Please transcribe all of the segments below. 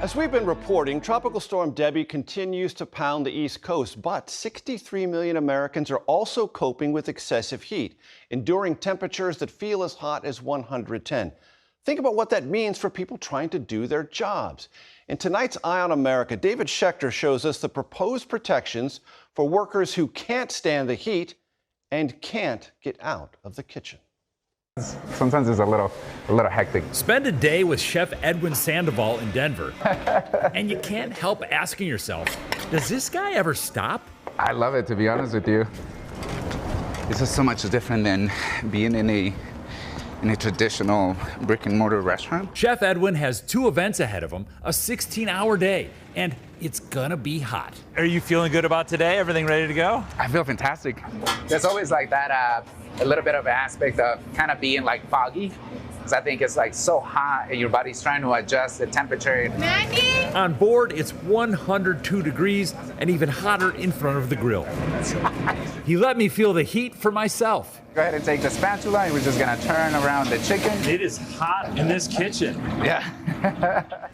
As we've been reporting, Tropical Storm Debbie continues to pound the East Coast, but 63 million Americans are also coping with excessive heat, enduring temperatures that feel as hot as 110. Think about what that means for people trying to do their jobs. In tonight's Eye on America, David Schechter shows us the proposed protections for workers who can't stand the heat and can't get out of the kitchen. Sometimes it's a little hectic. Spend a day with Chef Edwin Sandoval in Denver, and you can't help asking yourself, does this guy ever stop? I love it, to be honest with you. This is so much different than being in a traditional brick and mortar restaurant. Chef Edwin has 2 events ahead of him, a 16-hour day, and it's gonna be hot. Are you feeling good about today? Everything ready to go? I feel fantastic. There's always like that, a little bit of an aspect of kind of being like foggy, because I think it's like so hot and your body's trying to adjust the temperature. Maggie! On board, it's 102 degrees and even hotter in front of the grill. He let me feel the heat for myself. Go ahead and take the spatula and we're just gonna turn around the chicken. It is hot in this kitchen. Yeah.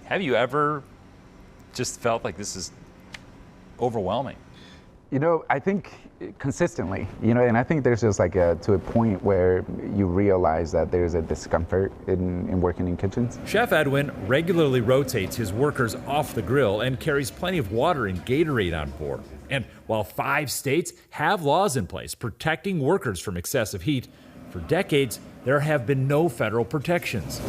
Have you ever just felt like this is overwhelming? You know, I think consistently, and I think there's just like to a point where you realize that there's a discomfort in working in kitchens. Chef Edwin regularly rotates his workers off the grill and carries plenty of water and Gatorade on board. And while 5 states have laws in place protecting workers from excessive heat, for decades, there have been no federal protections.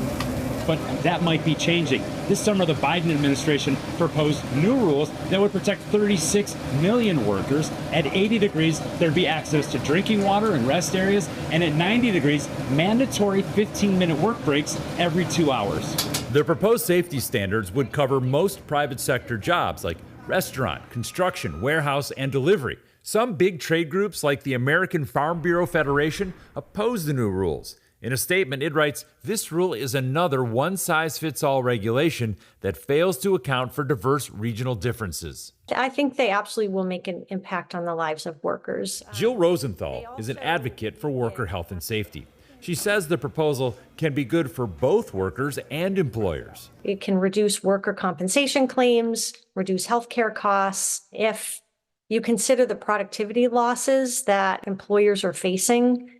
But that might be changing. This summer, the Biden administration proposed new rules that would protect 36 million workers. At 80 degrees, there'd be access to drinking water and rest areas. And at 90 degrees, mandatory 15-minute work breaks every 2 hours. The proposed safety standards would cover most private sector jobs like restaurant, construction, warehouse, and delivery. Some big trade groups like the American Farm Bureau Federation oppose the new rules. In a statement, it writes, "This rule is another one-size-fits-all regulation that fails to account for diverse regional differences." I think they absolutely will make an impact on the lives of workers. Jill Rosenthal is an advocate for worker health and safety. She says the proposal can be good for both workers and employers. It can reduce worker compensation claims, reduce healthcare costs. If you consider the productivity losses that employers are facing,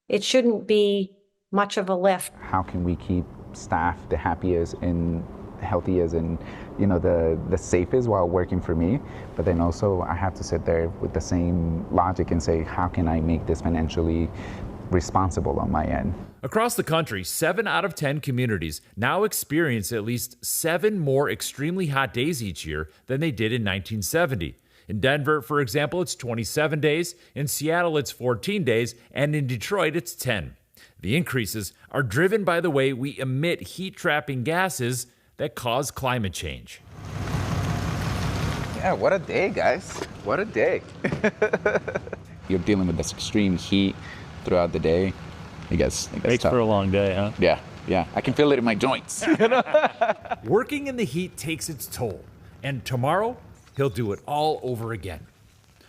it shouldn't be much of a lift. How can we keep staff the happiest and healthiest and the safest while working for me? But then also I have to sit there with the same logic and say, how can I make this financially responsible on my end? Across the country, 7 out of 10 communities now experience at least 7 more extremely hot days each year than they did in 1970. In Denver, for example, it's 27 days. In Seattle, it's 14 days. And in Detroit, it's 10. The increases are driven by the way we emit heat-trapping gases that cause climate change. Yeah, what a day, guys. What a day. You're dealing with this extreme heat throughout the day. I guess Makes tough. for a long day, huh? Yeah. I can feel it in my joints. Working in the heat takes its toll. And tomorrow, he'll do it all over again.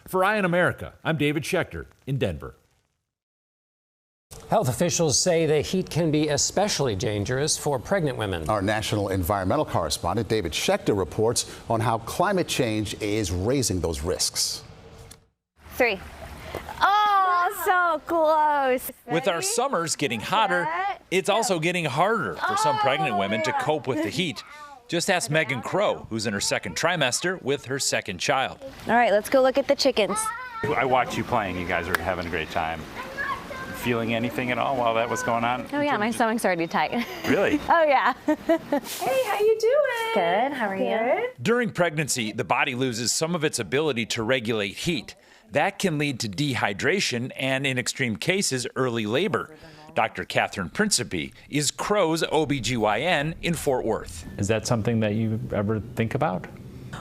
For Eye on America, I'm David Schechter in Denver. Health officials say the heat can be especially dangerous for pregnant women. Our national environmental correspondent David Schechter reports on how climate change is raising those risks. 3. Oh, so close. With our summers getting hotter, it's also getting harder for some pregnant women to cope with the heat. Just ask Megan Crow, who's in her 2nd trimester with her 2nd child. All right, let's go look at the chickens. I watched you playing. You guys are having a great time. Feeling anything at all while that was going on? Oh, yeah, my stomach's already tight. Really? Oh, yeah. Hey, how you doing? Good. How are you? During pregnancy, the body loses some of its ability to regulate heat. That can lead to dehydration and, in extreme cases, early labor. Dr. Catherine Principe is Crow's OBGYN in Fort Worth. Is that something that you ever think about?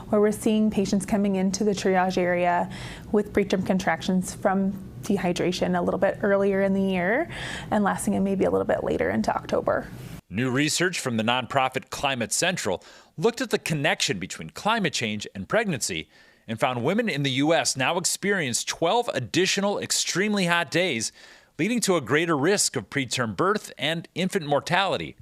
Where we're seeing patients coming into the triage area with preterm contractions from dehydration a little bit earlier in the year and lasting it maybe a little bit later into October. New research from the nonprofit Climate Central looked at the connection between climate change and pregnancy and found women in the U.S. now experience 12 additional extremely hot days, leading to a greater risk of preterm birth and infant mortality.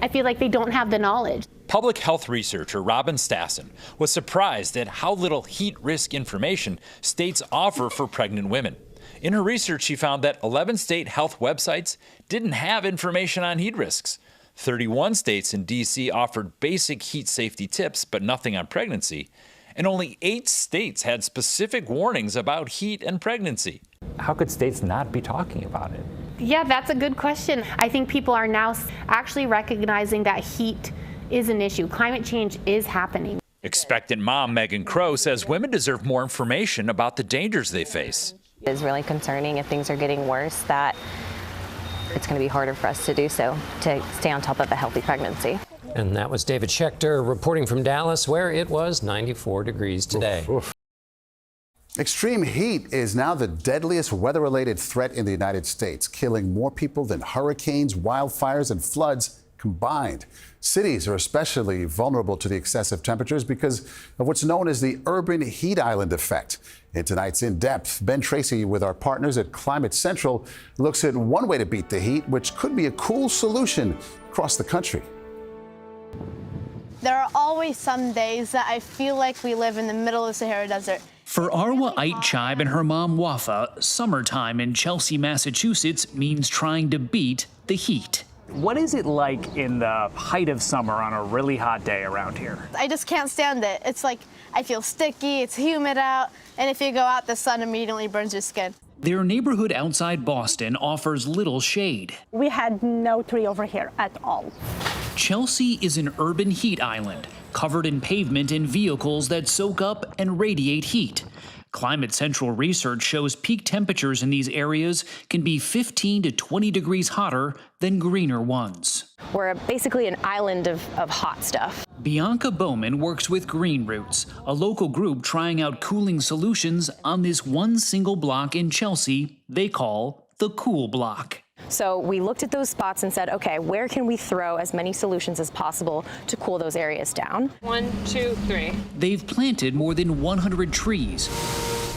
I feel like they don't have the knowledge. Public health researcher Robin Stassen was surprised at how little heat risk information states offer for pregnant women. In her research, she found that 11 state health websites didn't have information on heat risks. 31 states and D.C. offered basic heat safety tips, but nothing on pregnancy. And only 8 states had specific warnings about heat and pregnancy. How could states not be talking about it? Yeah, that's a good question. I think people are now actually recognizing that heat is an issue. Climate change is happening. Expectant mom Megan Crow says women deserve more information about the dangers they face. It is really concerning if things are getting worse that it's going to be harder for us to do so, to stay on top of a healthy pregnancy. And that was David Schechter reporting from Dallas, where it was 94 degrees today. Extreme heat is now the deadliest weather-related threat in the United States, killing more people than hurricanes, wildfires, and floods combined. Cities are especially vulnerable to the excessive temperatures because of what's known as the urban heat island effect. In tonight's In Depth, Ben Tracy with our partners at Climate Central looks at one way to beat the heat, which could be a cool solution across the country. There are always some days that I feel like we live in the middle of the Sahara Desert. For Arwa Aitchib and her mom Wafa, summertime in Chelsea, Massachusetts means trying to beat the heat. What is it like in the height of summer on a really hot day around here? I just can't stand it. It's like I feel sticky, it's humid out, and if you go out, the sun immediately burns your skin. Their neighborhood outside Boston offers little shade. We had no tree over here at all. Chelsea is an urban heat island, covered in pavement and vehicles that soak up and radiate heat. Climate Central research shows peak temperatures in these areas can be 15 to 20 degrees hotter than greener ones. We're basically an island of hot stuff. Bianca Bowman works with Green Roots, a local group trying out cooling solutions on this one single block in Chelsea they call the Cool Block. So we looked at those spots and said, okay, where can we throw as many solutions as possible to cool those areas down? 1, 2, 3. They've planted more than 100 trees,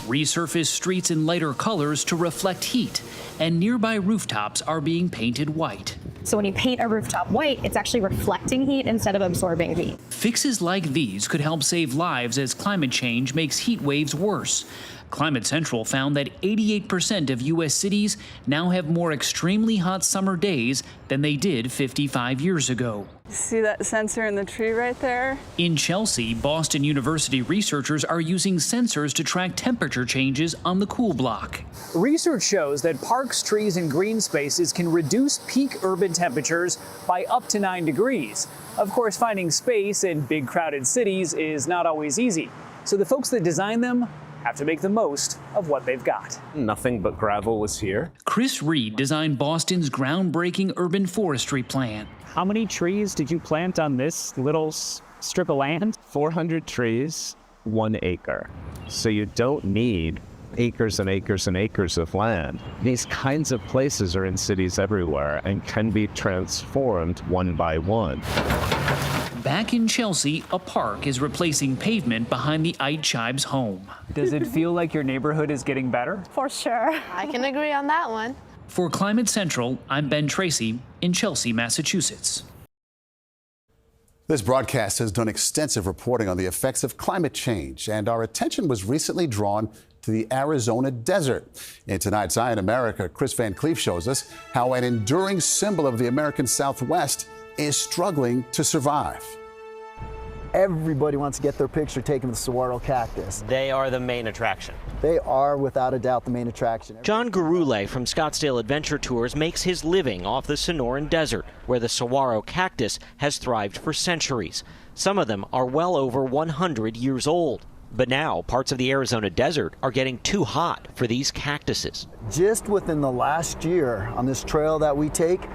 resurfaced streets in lighter colors to reflect heat, and nearby rooftops are being painted white. So when you paint a rooftop white, it's actually reflecting heat instead of absorbing heat. Fixes like these could help save lives as climate change makes heat waves worse. Climate Central found that 88% of U.S. cities now have more extremely hot summer days than they did 55 years ago. See that sensor in the tree right there? In Chelsea, Boston University researchers are using sensors to track temperature changes on the Cool Block. Research shows that parks, trees, and green spaces can reduce peak urban temperatures by up to 9 degrees. Of course, finding space in big crowded cities is not always easy. So the folks that design them have to make the most of what they've got. Nothing but gravel was here. Chris Reed designed Boston's groundbreaking urban forestry plan. How many trees did you plant on this little strip of land? 400 trees, 1 acre. So you don't need acres and acres and acres of land. These kinds of places are in cities everywhere and can be transformed one by one. Back in Chelsea, a park is replacing pavement behind the Aitchib's home. Does it feel like your neighborhood is getting better? For sure. I can agree on that one. For Climate Central, I'm Ben Tracy in Chelsea, Massachusetts. This broadcast has done extensive reporting on the effects of climate change, and our attention was recently drawn to the Arizona desert. In tonight's Eye on America, Chris Van Cleef shows us how an enduring symbol of the American Southwest is struggling to survive. Everybody wants to get their picture taken with the saguaro cactus. They are the main attraction. They are, without a doubt, the main attraction. John Gurule from Scottsdale Adventure Tours makes his living off the Sonoran Desert, where the saguaro cactus has thrived for centuries. Some of them are well over 100 years old. But now, parts of the Arizona desert are getting too hot for these cactuses. Just within the last year on this trail that we take,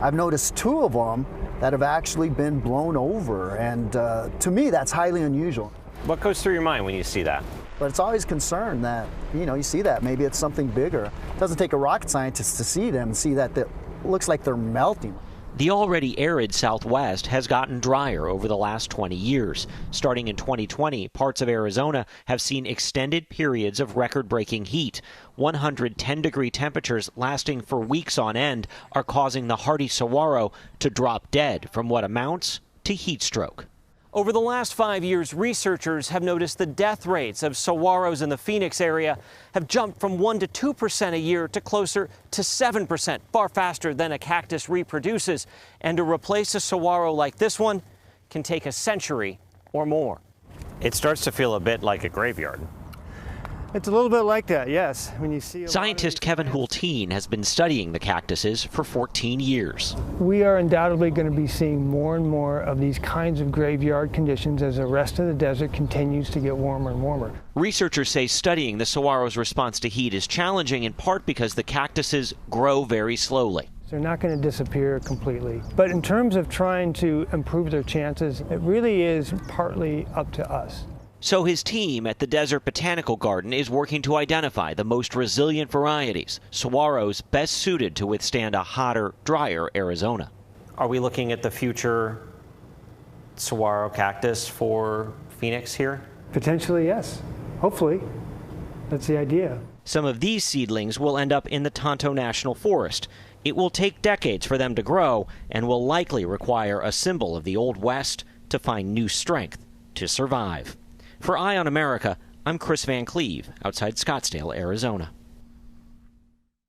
I've noticed 2 of them that have actually been blown over, and to me that's highly unusual. What goes through your mind when you see that? But it's always concerned that, you see that maybe it's something bigger. It doesn't take a rocket scientist to see them and see that it looks like they're melting. The already arid Southwest has gotten drier over the last 20 years. Starting in 2020, parts of Arizona have seen extended periods of record-breaking heat. 110-degree temperatures lasting for weeks on end are causing the hardy saguaro to drop dead from what amounts to heat stroke. Over the last 5 years, researchers have noticed the death rates of saguaros in the Phoenix area have jumped from 1 to 2% a year to closer to 7%, far faster than a cactus reproduces. And to replace a saguaro like this one can take a century or more. It starts to feel a bit like a graveyard. It's a little bit like that, yes. When you see Scientist Kevin Hulteen has been studying the cactuses for 14 years. We are undoubtedly going to be seeing more and more of these kinds of graveyard conditions as the rest of the desert continues to get warmer and warmer. Researchers say studying the saguaro's response to heat is challenging in part because the cactuses grow very slowly. They're not going to disappear completely. But in terms of trying to improve their chances, it really is partly up to us. So his team at the Desert Botanical Garden is working to identify the most resilient varieties, saguaros best suited to withstand a hotter, drier Arizona. Are we looking at the future saguaro cactus for Phoenix here? Potentially, yes. Hopefully. That's the idea. Some of these seedlings will end up in the Tonto National Forest. It will take decades for them to grow and will likely require a symbol of the Old West to find new strength to survive. For Eye on America, I'm Chris Van Cleve, outside Scottsdale, Arizona.